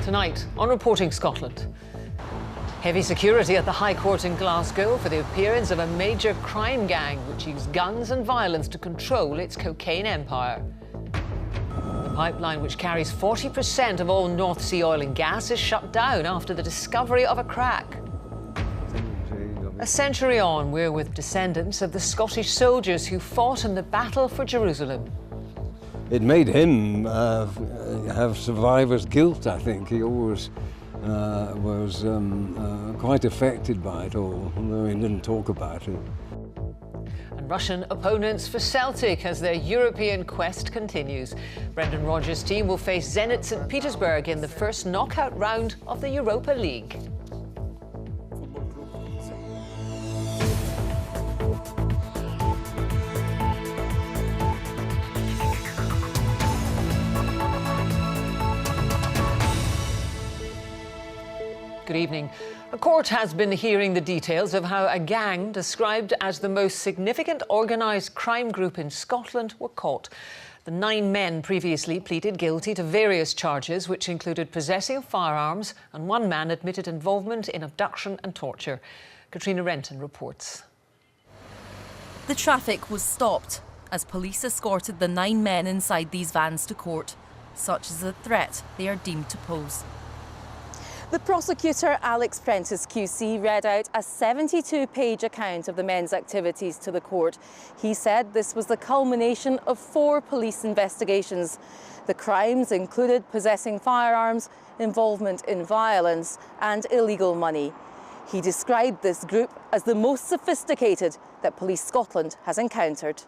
Tonight on Reporting Scotland. Heavy security at the High Court in Glasgow for the appearance of a major crime gang which used guns and violence to control its cocaine empire. The pipeline which carries 40% of all North Sea oil and gas is shut down after the discovery of a crack. A century on, we're with descendants of the Scottish soldiers who fought in the Battle for Jerusalem. It made him have survivor's guilt, I think. He always was quite affected by it all, although he didn't talk about it. And Russian opponents for Celtic as their European quest continues. Brendan Rodgers' team will face Zenit St Petersburg in the first knockout round of the Europa League. Good evening. A court has been hearing the details of how a gang described as the most significant organised crime group in Scotland were caught. The 9 men previously pleaded guilty to various charges, which included possessing firearms, and 1 man admitted involvement in abduction and torture. Katrina Renton reports. The traffic was stopped as police escorted the 9 men inside these vans to court. Such is the threat they are deemed to pose. The prosecutor, Alex Prentice QC, read out a 72-page account of the men's activities to the court. He said this was the culmination of 4 police investigations. The crimes included possessing firearms, involvement in violence and illegal money. He described this group as the most sophisticated that Police Scotland has encountered.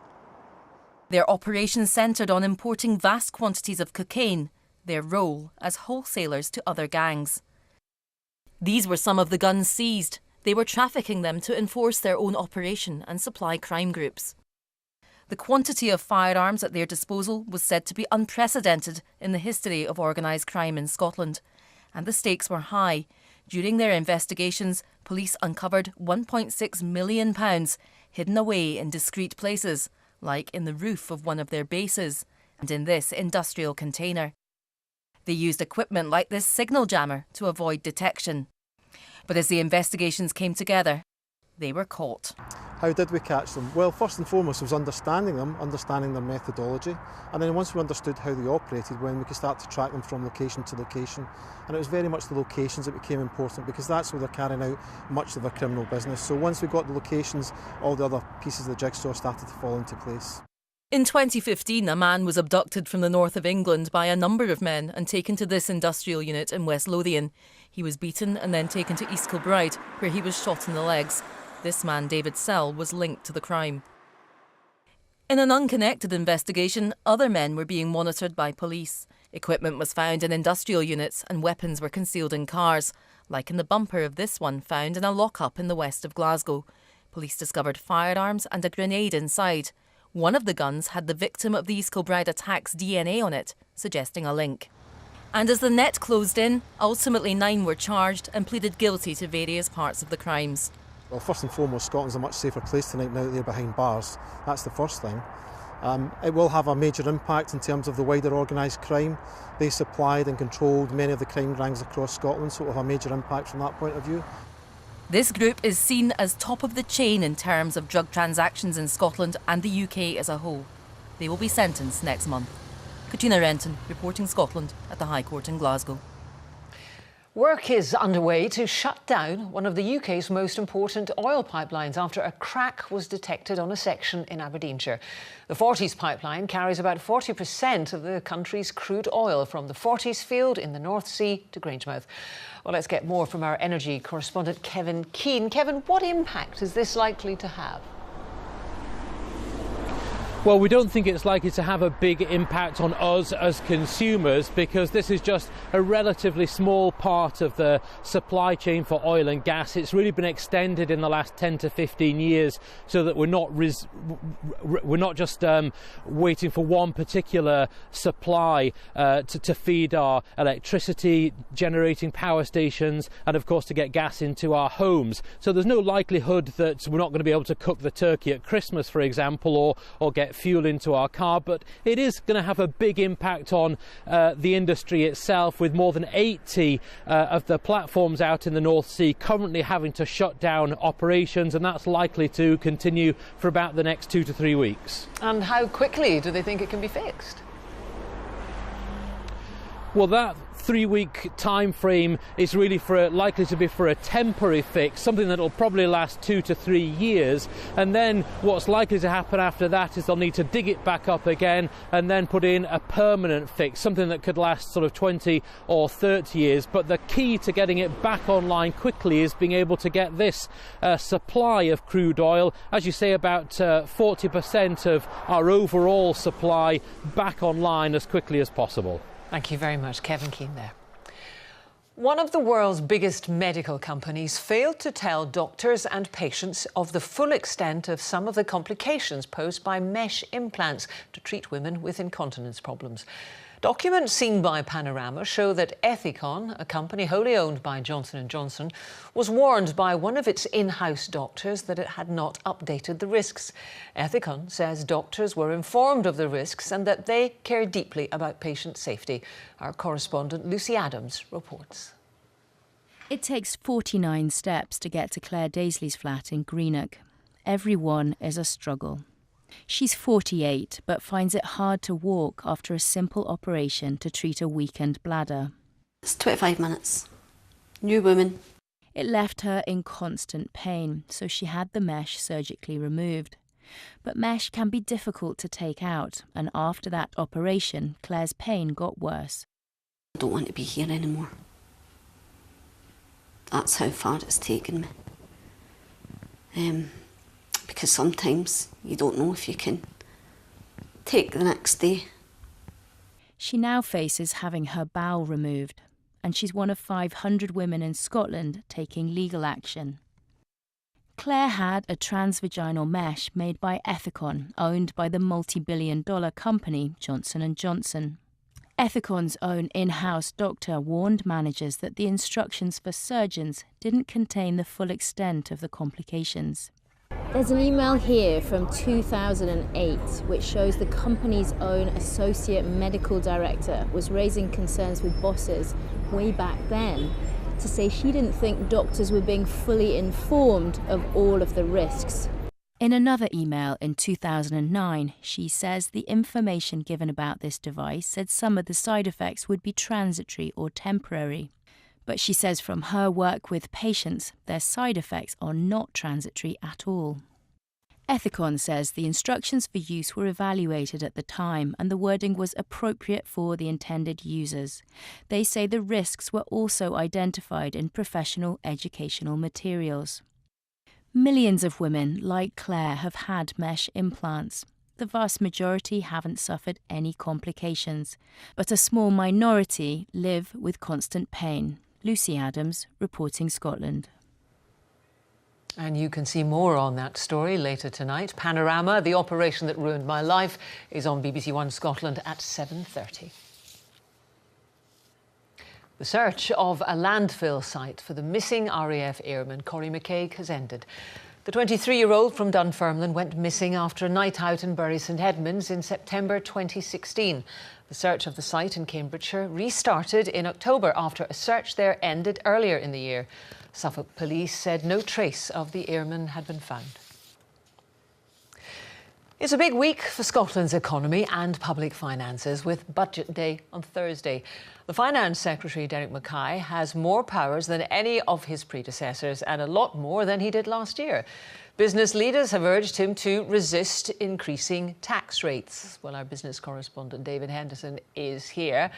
Their operations centred on importing vast quantities of cocaine, their role as wholesalers to other gangs. These were some of the guns seized. They were trafficking them to enforce their own operation and supply crime groups. The quantity of firearms at their disposal was said to be unprecedented in the history of organised crime in Scotland, and the stakes were high. During their investigations, police uncovered £1.6 million hidden away in discreet places, like in the roof of one of their bases and in this industrial container. They used equipment like this signal jammer to avoid detection. But as the investigations came together, they were caught. How did we catch them? Well, first and foremost was understanding them, understanding their methodology, and then once we understood how they operated, when we could start to track them from location to location. And it was very much the locations that became important, because that's where they're carrying out much of their criminal business. So once we got the locations, all the other pieces of the jigsaw started to fall into place. In 2015, a man was abducted from the north of England by a number of men and taken to this industrial unit in West Lothian. He was beaten and then taken to East Kilbride, where he was shot in the legs. This man, David Sell, was linked to the crime. In an unconnected investigation, other men were being monitored by police. Equipment was found in industrial units and weapons were concealed in cars, like in the bumper of this one found in a lock-up in the west of Glasgow. Police discovered firearms and a grenade inside. One of the guns had the victim of the East Kilbride attack's DNA on it, suggesting a link. And as the net closed in, ultimately 9 were charged and pleaded guilty to various parts of the crimes. Well, first and foremost, Scotland's a much safer place tonight now that they're behind bars. That's the first thing. It will have a major impact in terms of the wider organised crime. They supplied and controlled many of the crime gangs across Scotland, so it will have a major impact from that point of view. This group is seen as top of the chain in terms of drug transactions in Scotland and the UK as a whole. They will be sentenced next month. Katrina Renton, Reporting Scotland at the High Court in Glasgow. Work is underway to shut down one of the UK's most important oil pipelines after a crack was detected on a section in Aberdeenshire. The Forties pipeline carries about 40% of the country's crude oil from the Forties field in the North Sea to Grangemouth. Well, let's get more from our energy correspondent Kevin Keane. Kevin, what impact is this likely to have? Well, we don't think it's likely to have a big impact on us as consumers, because this is just a relatively small part of the supply chain for oil and gas. It's really been extended in the last 10 to 15 years so that we're not just waiting for one particular supply to feed our electricity generating power stations and of course to get gas into our homes. So there's no likelihood that we're not going to be able to cook the turkey at Christmas, for example, or get get fuel into our car, but it is going to have a big impact on the industry itself, with more than 80 of the platforms out in the North Sea currently having to shut down operations, and that's likely to continue for about the next 2 to 3 weeks. And how quickly do they think it can be fixed? Well, that 3-week time frame is really likely to be for a temporary fix, something that will probably last 2 to 3 years, and then what's likely to happen after that is they'll need to dig it back up again and then put in a permanent fix, something that could last sort of 20 or 30 years. But the key to getting it back online quickly is being able to get this supply of crude oil, as you say, about 40% of our overall supply, back online as quickly as possible. Thank you very much, Kevin Keane there. One of the world's biggest medical companies failed to tell doctors and patients of the full extent of some of the complications posed by mesh implants to treat women with incontinence problems. Documents seen by Panorama show that Ethicon, a company wholly owned by Johnson & Johnson, was warned by one of its in-house doctors that it had not updated the risks. Ethicon says doctors were informed of the risks and that they care deeply about patient safety. Our correspondent Lucy Adams reports. It takes 49 steps to get to Claire Daisley's flat in Greenock. Every one is a struggle. She's 48, but finds it hard to walk after a simple operation to treat a weakened bladder. It's 25 minutes. New woman. It left her in constant pain, so she had the mesh surgically removed. But mesh can be difficult to take out, and after that operation, Claire's pain got worse. I don't want to be here anymore. That's how far it's taken me. Because sometimes you don't know if you can take the next day. She now faces having her bowel removed, and she's one of 500 women in Scotland taking legal action. Claire had a transvaginal mesh made by Ethicon, owned by the multi-billion-dollar company Johnson & Johnson. Ethicon's own in-house doctor warned managers that the instructions for surgeons didn't contain the full extent of the complications. There's an email here from 2008 which shows the company's own associate medical director was raising concerns with bosses way back then to say she didn't think doctors were being fully informed of all of the risks. In another email in 2009, she says the information given about this device said some of the side effects would be transitory or temporary. But she says from her work with patients, their side effects are not transitory at all. Ethicon says the instructions for use were evaluated at the time and the wording was appropriate for the intended users. They say the risks were also identified in professional educational materials. Millions of women, like Claire, have had mesh implants. The vast majority haven't suffered any complications, but a small minority live with constant pain. Lucy Adams, reporting Scotland. And you can see more on that story later tonight. Panorama, the operation that ruined my life, is on BBC One Scotland at 7:30. The search of a landfill site for the missing RAF airman Corrie McCaig has ended. The 23-year-old from Dunfermline went missing after a night out in Bury St Edmunds in September 2016. The search of the site in Cambridgeshire restarted in October after a search there ended earlier in the year. Suffolk Police said no trace of the airman had been found. It's a big week for Scotland's economy and public finances, with Budget Day on Thursday. The Finance Secretary, Derek Mackay, has more powers than any of his predecessors and a lot more than he did last year. Business leaders have urged him to resist increasing tax rates. Well, our business correspondent, David Henderson, is here.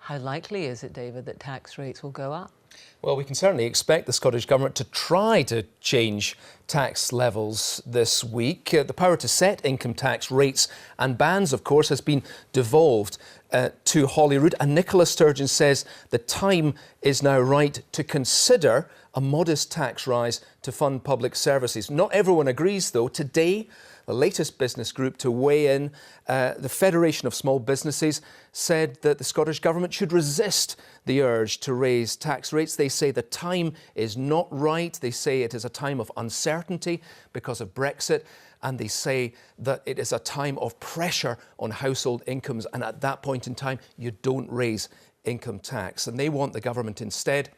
How likely is it, David, that tax rates will go up? Well, we can certainly expect the Scottish Government to try to change tax levels this week. The power to set income tax rates and bans, of course, has been devolved to Holyrood. And Nicola Sturgeon says the time is now right to consider a modest tax rise to fund public services. Not everyone agrees, though. Today, the latest business group to weigh in, the Federation of Small Businesses, said that the Scottish Government should resist the urge to raise tax rates. They say the time is not right. They say it is a time of uncertainty because of Brexit. and they say that it is a time of pressure on household incomes, and at that point in time you don't raise income tax. And they want the government instead,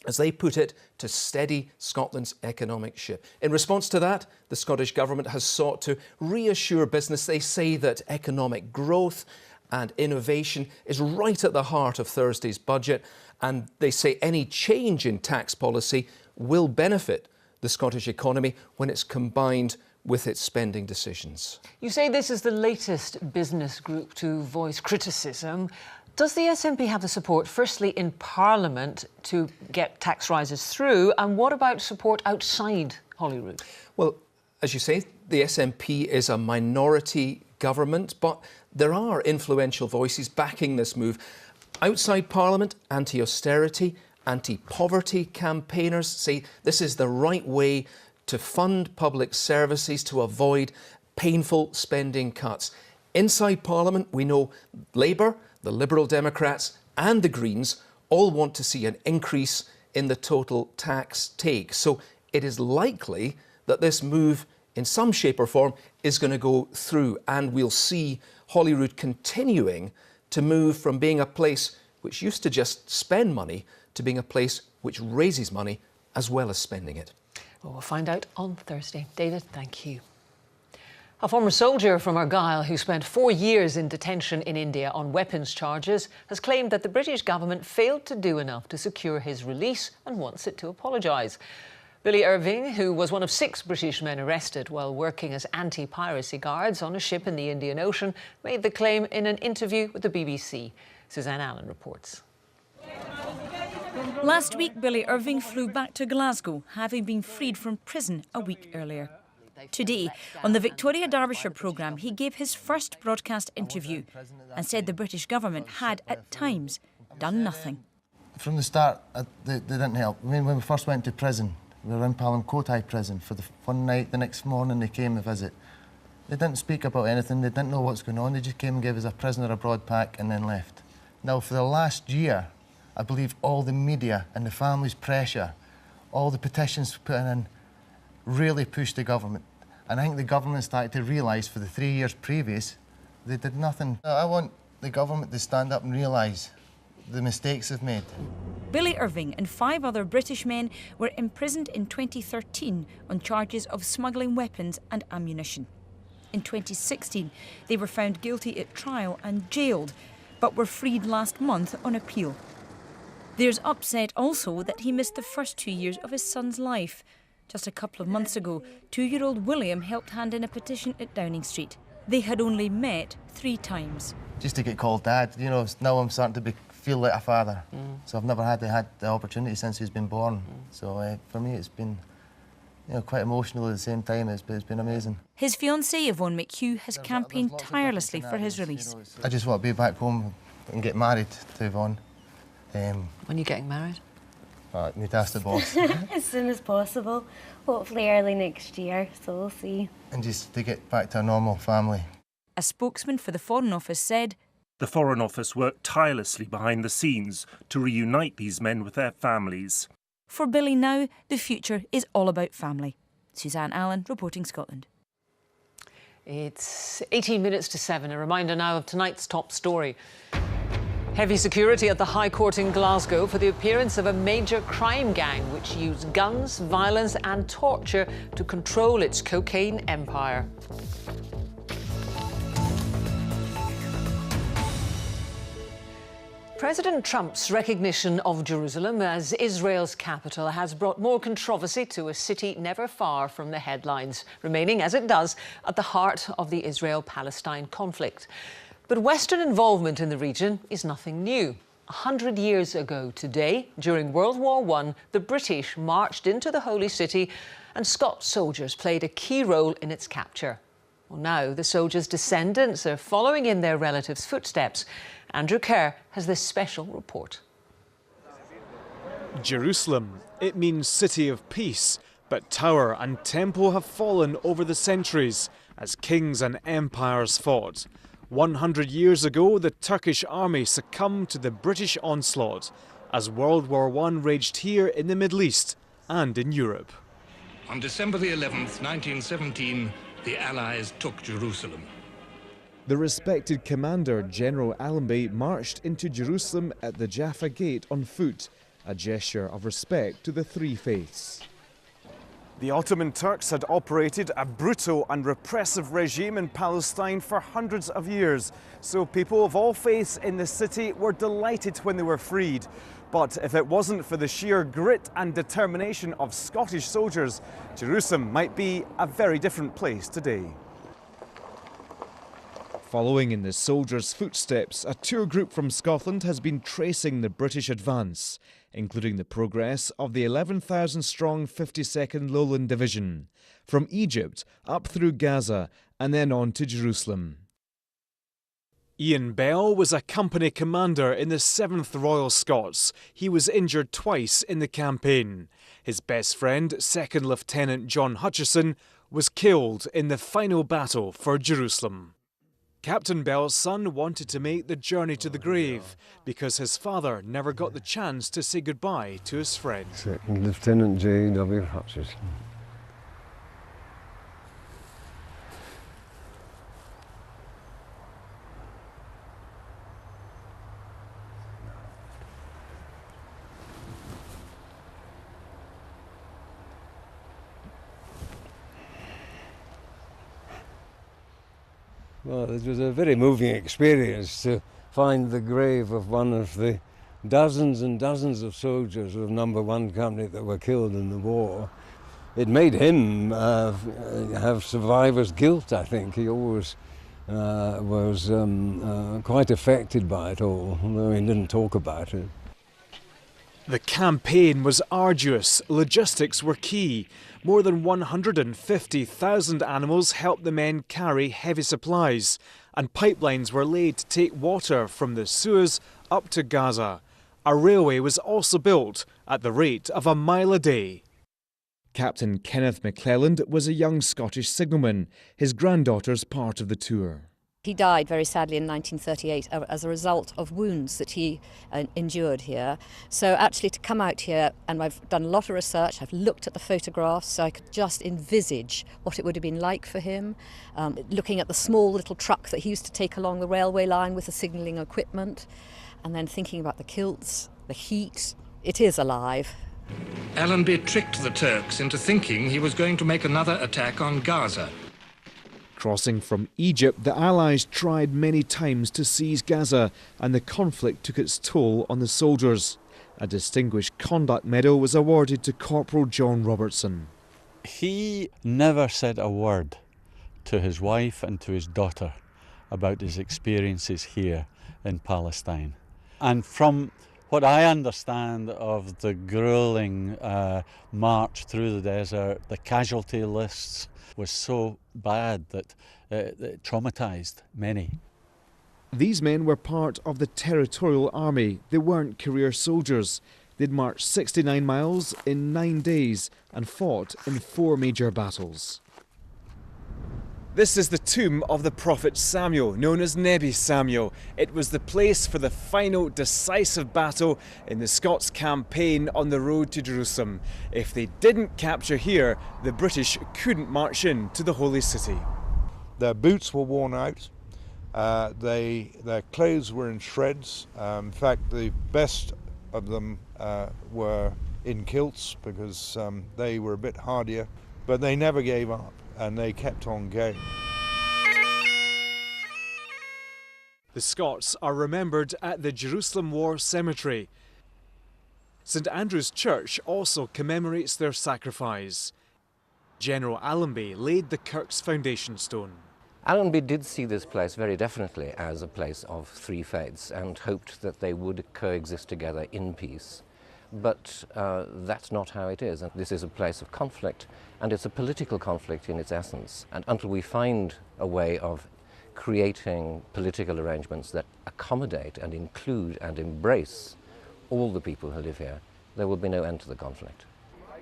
as they put it, to steady Scotland's economic ship. In response to that, the Scottish Government has sought to reassure business. They say that economic growth and innovation is right at the heart of Thursday's budget, and they say any change in tax policy will benefit the Scottish economy when it's combined with its spending decisions. You say this is the latest business group to voice criticism. Does the SNP have the support, firstly, in Parliament to get tax rises through, and what about support outside Holyrood? Well, as you say, the SNP is a minority government, but there are influential voices backing this move. Outside Parliament, anti-austerity, anti-poverty campaigners say this is the right way to fund public services to avoid painful spending cuts. Inside Parliament, we know Labour, the Liberal Democrats and the Greens all want to see an increase in the total tax take. So it is likely that this move in some shape or form is going to go through, and we'll see Holyrood continuing to move from being a place which used to just spend money to being a place which raises money as well as spending it. Well, we'll find out on Thursday. David, thank you. A former soldier from Argyll who spent 4 years in detention in India on weapons charges has claimed that the British government failed to do enough to secure his release and wants it to apologise. Billy Irving, who was one of 6 British men arrested while working as anti-piracy guards on a ship in the Indian Ocean, made the claim in an interview with the BBC. Suzanne Allen reports. Last week, Billy Irving flew back to Glasgow, having been freed from prison a week earlier. Today, on the Victoria Derbyshire programme, he gave his first broadcast interview and said the British government had, at times, done nothing. From the start, they didn't help. I mean, when we first went to prison, we were in Palamcotai prison for one night. The next morning, they came to visit. They didn't speak about anything. They didn't know what's going on. They just came and gave us a prisoner abroad pack and then left. Now, for the last year, I believe all the media and the family's pressure, all the petitions put in, really pushed the government. And I think the government started to realise for the 3 years previous, they did nothing. I want the government to stand up and realise the mistakes they've made. Billy Irving and 5 other British men were imprisoned in 2013 on charges of smuggling weapons and ammunition. In 2016, they were found guilty at trial and jailed, but were freed last month on appeal. There's upset also that he missed the first 2 years of his son's life. Just a couple of months ago, 2-year-old William helped hand in a petition at Downing Street. They had only met 3 times. Just to get called Dad, you know, now I'm starting to feel like a father. So I've never had the opportunity since he's been born. So for me, it's been, you know, quite emotional at the same time. It's been amazing. His fiancée, Yvonne McHugh, has campaigned tirelessly for his release. I just want to be back home and get married to Yvonne. When are you getting married? I need to ask the boss. As soon as possible. Hopefully early next year, so we'll see. And just to get back to a normal family. A spokesman for the Foreign Office said, "The Foreign Office worked tirelessly behind the scenes to reunite these men with their families." For Billy now, the future is all about family. Suzanne Allen, reporting Scotland. It's 18 minutes to 7. A reminder now of tonight's top story. Heavy security at the High Court in Glasgow for the appearance of a major crime gang which used guns, violence and torture to control its cocaine empire. President Trump's recognition of Jerusalem as Israel's capital has brought more controversy to a city never far from the headlines, remaining, as it does, at the heart of the Israel-Palestine conflict. But Western involvement in the region is nothing new. 100 years ago today, during World War I, the British marched into the Holy City and Scots soldiers played a key role in its capture. Well, now the soldiers' descendants are following in their relatives' footsteps. Andrew Kerr has this special report. Jerusalem, it means city of peace, but tower and temple have fallen over the centuries as kings and empires fought. 100 years ago, the Turkish army succumbed to the British onslaught as World War I raged here in the Middle East and in Europe. On December the 11th, 1917, the Allies took Jerusalem. The respected commander, General Allenby, marched into Jerusalem at the Jaffa Gate on foot, a gesture of respect to the three faiths. The Ottoman Turks had operated a brutal and repressive regime in Palestine for hundreds of years, so people of all faiths in the city were delighted when they were freed. But if it wasn't for the sheer grit and determination of Scottish soldiers, Jerusalem might be a very different place today. Following in the soldiers' footsteps, a tour group from Scotland has been tracing the British advance, including the progress of the 11,000-strong 52nd Lowland Division, from Egypt up through Gaza and then on to Jerusalem. Ian Bell was a company commander in the 7th Royal Scots. He was injured twice in the campaign. His best friend, 2nd Lieutenant John Hutchison, was killed in the final battle for Jerusalem. Captain Bell's son wanted to make the journey to the grave because his father never got the chance to say goodbye to his friend. 2nd Lieutenant J.W. Hutchison. Well, it was a very moving experience to find the grave of one of the dozens and dozens of soldiers of No. 1 Company that were killed in the war. It made him have survivor's guilt, I think. He always was quite affected by it all, although he didn't talk about it. The campaign was arduous. Logistics were key. More than 150,000 animals helped the men carry heavy supplies, and pipelines were laid to take water from the Suez up to Gaza. A railway was also built at the rate of a mile a day. Captain Kenneth McClelland was a young Scottish signalman, his granddaughter's part of the tour. He died very sadly in 1938 as a result of wounds that he endured here. So actually to come out here, and I've done a lot of research, I've looked at the photographs so I could just envisage what it would have been like for him, looking at the small little truck that he used to take along the railway line with the signalling equipment, and then thinking about the kilts, the heat. It is alive. Allenby tricked the Turks into thinking he was going to make another attack on Gaza. Crossing from Egypt, the Allies tried many times to seize Gaza, and the conflict took its toll on the soldiers. A Distinguished Conduct Medal was awarded to Corporal John Robertson. He never said a word to his wife and to his daughter about his experiences here in Palestine. And from what I understand of the grueling march through the desert, the casualty lists was so bad that it traumatised many. These men were part of the Territorial Army. They weren't career soldiers. They'd marched 69 miles in 9 days and fought in 4 major battles. This is the tomb of the prophet Samuel, known as Nebi Samuel. It was the place for the final decisive battle in the Scots campaign on the road to Jerusalem. If they didn't capture here, the British couldn't march in to the Holy City. Their boots were worn out, their clothes were in shreds. In fact, the best of them were in kilts because they were a bit hardier, but they never gave up. And they kept on going. The Scots are remembered at the Jerusalem War Cemetery. St Andrew's Church also commemorates their sacrifice. General Allenby laid the kirk's foundation stone. Allenby did see this place very definitely as a place of three faiths and hoped that they would coexist together in peace. But that's not how it is. And this is a place of conflict, and it's a political conflict in its essence. And until we find a way of creating political arrangements that accommodate and include and embrace all the people who live here, there will be no end to the conflict.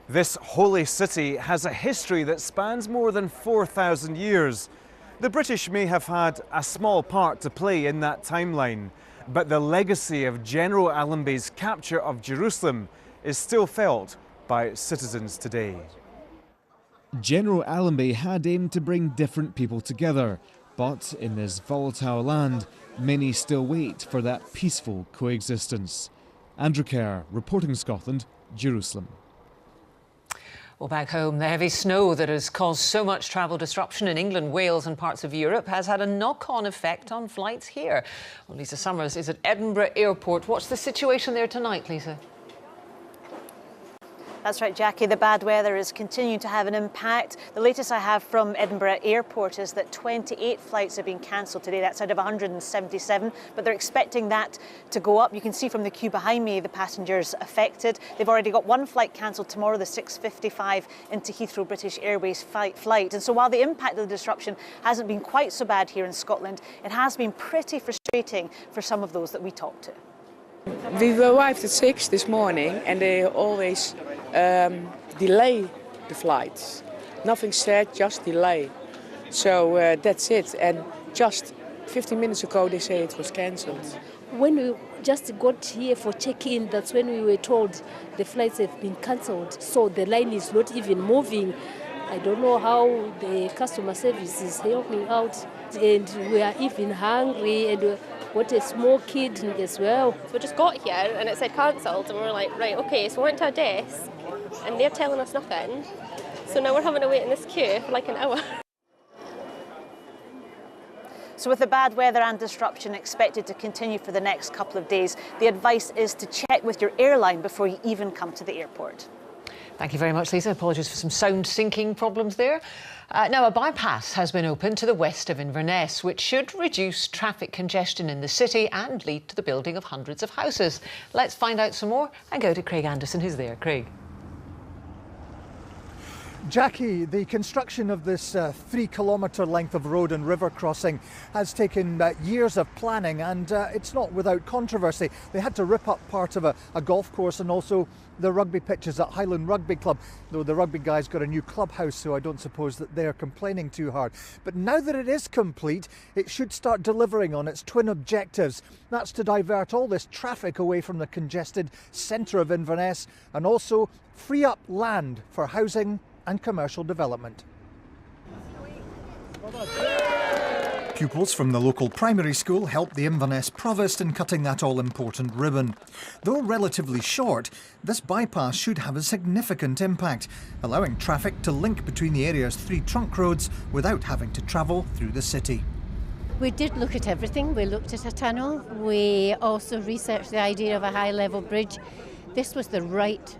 This holy city has a history that spans more than 4,000 years. The British may have had a small part to play in that timeline, but the legacy of General Allenby's capture of Jerusalem is still felt by its citizens today. General Allenby had aimed to bring different people together, but in this volatile land, many still wait for that peaceful coexistence. Andrew Kerr, reporting Scotland, Jerusalem. Well, back home, the heavy snow that has caused so much travel disruption in England, Wales and parts of Europe has had a knock-on effect on flights here. Well, Lisa Summers is at Edinburgh Airport. What's the situation there tonight, Lisa? That's right, Jackie. The bad weather is continuing to have an impact. The latest I have from Edinburgh Airport is that 28 flights have been cancelled today. That's out of 177, but they're expecting that to go up. You can see from the queue behind me the passengers affected. They've already got one flight cancelled tomorrow, the 6:55 into Heathrow British Airways flight. And so while the impact of the disruption hasn't been quite so bad here in Scotland, it has been pretty frustrating for some of those that we talked to. We arrived at 6 this morning and they always delay the flights. Nothing said, just delay. So that's it. And just 15 minutes ago they say it was cancelled. When we just got here for check-in, that's when we were told the flights have been cancelled. So the line is not even moving. I don't know how the customer service is helping out. And we are even hungry and got a small kid as well. So we just got here and it said cancelled and we were like, right, okay, so we went to our desk and they're telling us nothing. So now we're having to wait in this queue for like an hour. So with the bad weather and disruption expected to continue for the next couple of days, the advice is to check with your airline before you even come to the airport. Thank you very much, Lisa. Apologies for some sound syncing problems there. Now, a bypass has been opened to the west of Inverness, which should reduce traffic congestion in the city and lead to the building of hundreds of houses. Let's find out some more and go to Craig Anderson, who's there. Craig. Jackie, the construction of this 3-kilometre length of road and river crossing has taken years of planning, and it's not without controversy. They had to rip up part of a golf course and also the rugby pitches at Highland Rugby Club, though the rugby guys got a new clubhouse, so I don't suppose that they're complaining too hard. But now that it is complete, it should start delivering on its twin objectives. That's to divert all this traffic away from the congested centre of Inverness and also free up land for housing and commercial development. Pupils from the local primary school helped the Inverness Provost in cutting that all-important ribbon. Though relatively short, this bypass should have a significant impact, allowing traffic to link between the area's 3 trunk roads without having to travel through the city. We did look at everything. We looked at a tunnel. We also researched the idea of a high-level bridge. This was the right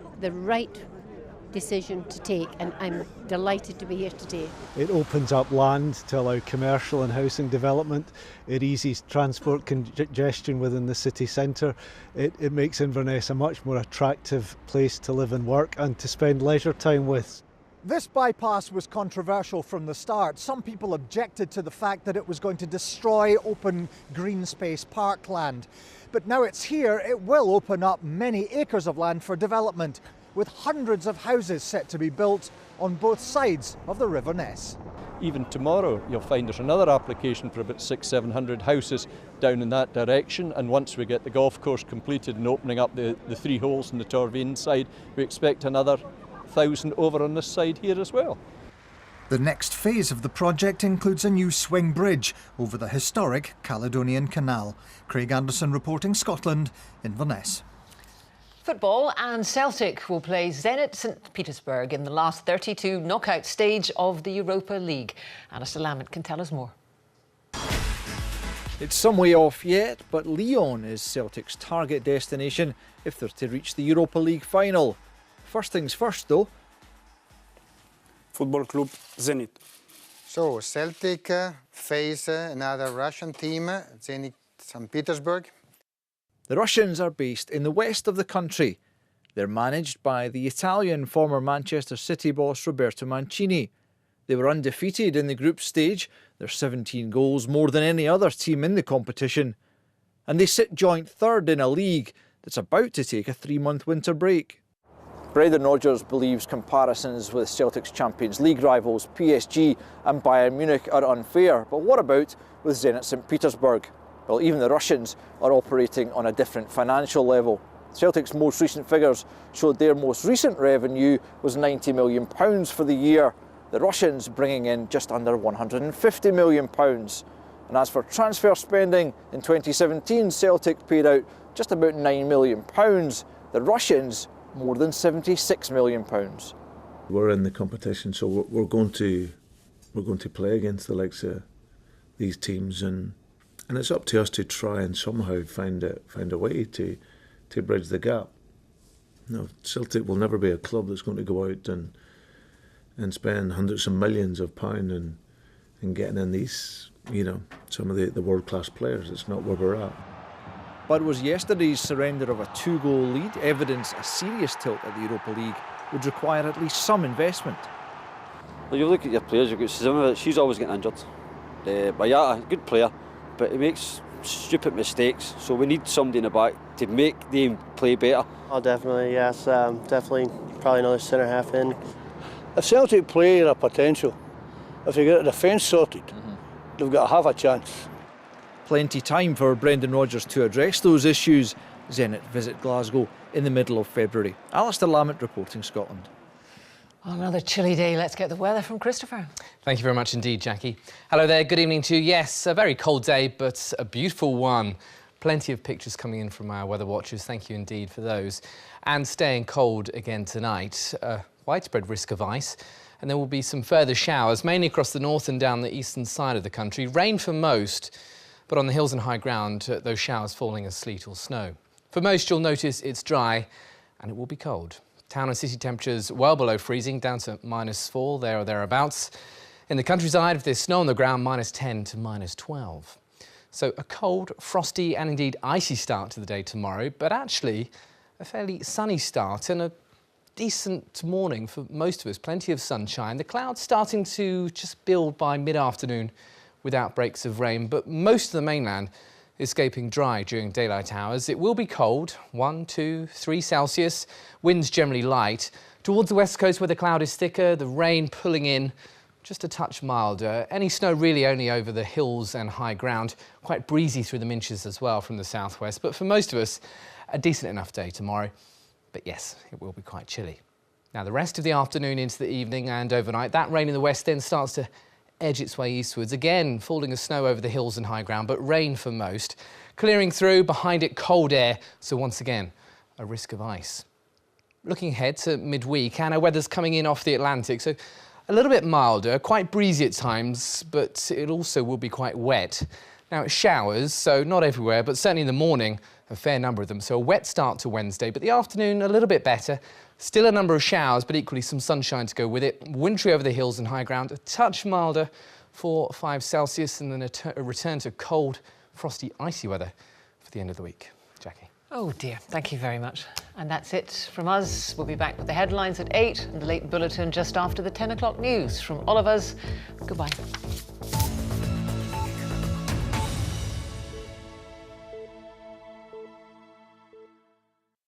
decision to take, and I'm delighted to be here today. It opens up land to allow commercial and housing development. It eases transport congestion within the city centre. It makes Inverness a much more attractive place to live and work and to spend leisure time with. This bypass was controversial from the start. Some people objected to the fact that it was going to destroy open green space parkland. But now it's here, it will open up many acres of land for development, with hundreds of houses set to be built on both sides of the River Ness. Even tomorrow you'll find there's another application for about 600-700 houses down in that direction, and once we get the golf course completed and opening up the 3 holes in the Torveen side, we expect another 1,000 over on this side here as well. The next phase of the project includes a new swing bridge over the historic Caledonian Canal. Craig Anderson reporting, Scotland, Inverness. Football, and Celtic will play Zenit St Petersburg in the last 32 knockout stage of the Europa League. Alistair Lamont can tell us more. It's some way off yet, but Lyon is Celtic's target destination if they're to reach the Europa League final. First things first though. Football Club Zenit. So Celtic face another Russian team, Zenit St Petersburg. The Russians are based in the west of the country. They're managed by the Italian former Manchester City boss Roberto Mancini. They were undefeated in the group stage. They're 17 goals more than any other team in the competition. And they sit joint third in a league that's about to take a 3-month winter break. Brendan Rodgers believes comparisons with Celtic's Champions League rivals PSG and Bayern Munich are unfair. But what about with Zenit St Petersburg? Well, even the Russians are operating on a different financial level. Celtic's most recent figures showed their most recent revenue was £90 million for the year, the Russians bringing in just under £150 million. And as for transfer spending, in 2017 Celtic paid out just about £9 million. The Russians more than £76 million. We're in the competition, so we're going to play against the likes of these teams, and it's up to us to try and somehow find a way to bridge the gap. You know, Celtic will never be a club that's going to go out and spend hundreds of millions of pounds and getting in these, you know, some of the world-class players. It's not where we're at. But was yesterday's surrender of a 2-goal lead evidence a serious tilt at the Europa League would require at least some investment? Well, you look at your players, you've got Suzuma, she's always getting injured. Bayata, a good player, but he makes stupid mistakes, so we need somebody in the back to make them play better. Oh, definitely, yes, definitely, probably another centre half in. If Celtic play their potential, if they get the defence sorted, they've got to have a chance. Plenty time for Brendan Rodgers to address those issues. Zenit visit Glasgow in the middle of February. Alistair Lamont reporting Scotland. Another chilly day. Let's get the weather from Christopher. Thank you very much indeed, Jackie. Hello there, good evening to you. Yes, a very cold day, but a beautiful one. Plenty of pictures coming in from our weather watchers. Thank you indeed for those. And staying cold again tonight. Widespread risk of ice. And there will be some further showers, mainly across the north and down the eastern side of the country. Rain for most, but on the hills and high ground, those showers falling as sleet or snow. For most, you'll notice it's dry and it will be cold. Town and city temperatures well below freezing, down to -4 there or thereabouts. In the countryside, if there's snow on the ground, -10 to -12. So a cold, frosty and indeed icy start to the day tomorrow, but actually a fairly sunny start and a decent morning for most of us. Plenty of sunshine. The clouds starting to just build by mid-afternoon with outbreaks of rain, but most of the mainland escaping dry during daylight hours. It will be cold, 1, 2, 3 Celsius, winds generally light. Towards the west coast where the cloud is thicker, the rain pulling in, just a touch milder. Any snow really only over the hills and high ground, quite breezy through the Minches as well from the southwest. But for most of us, a decent enough day tomorrow. But yes, it will be quite chilly. Now the rest of the afternoon into the evening and overnight, that rain in the west then starts to edge its way eastwards, again falling as snow over the hills and high ground, but rain for most. Clearing through, behind it cold air, so once again a risk of ice. Looking ahead to midweek, and our weather's coming in off the Atlantic, so a little bit milder, quite breezy at times, but it also will be quite wet. Now it showers, so not everywhere, but certainly in the morning a fair number of them, so a wet start to Wednesday, but the afternoon a little bit better. Still a number of showers, but equally some sunshine to go with it. Wintry over the hills and high ground, a touch milder, 4, 5 Celsius, and then a return to cold, frosty, icy weather for the end of the week. Jackie. Oh dear, thank you very much. And that's it from us. We'll be back with the headlines at 8 and the late bulletin just after the 10 o'clock news. From all of us, goodbye.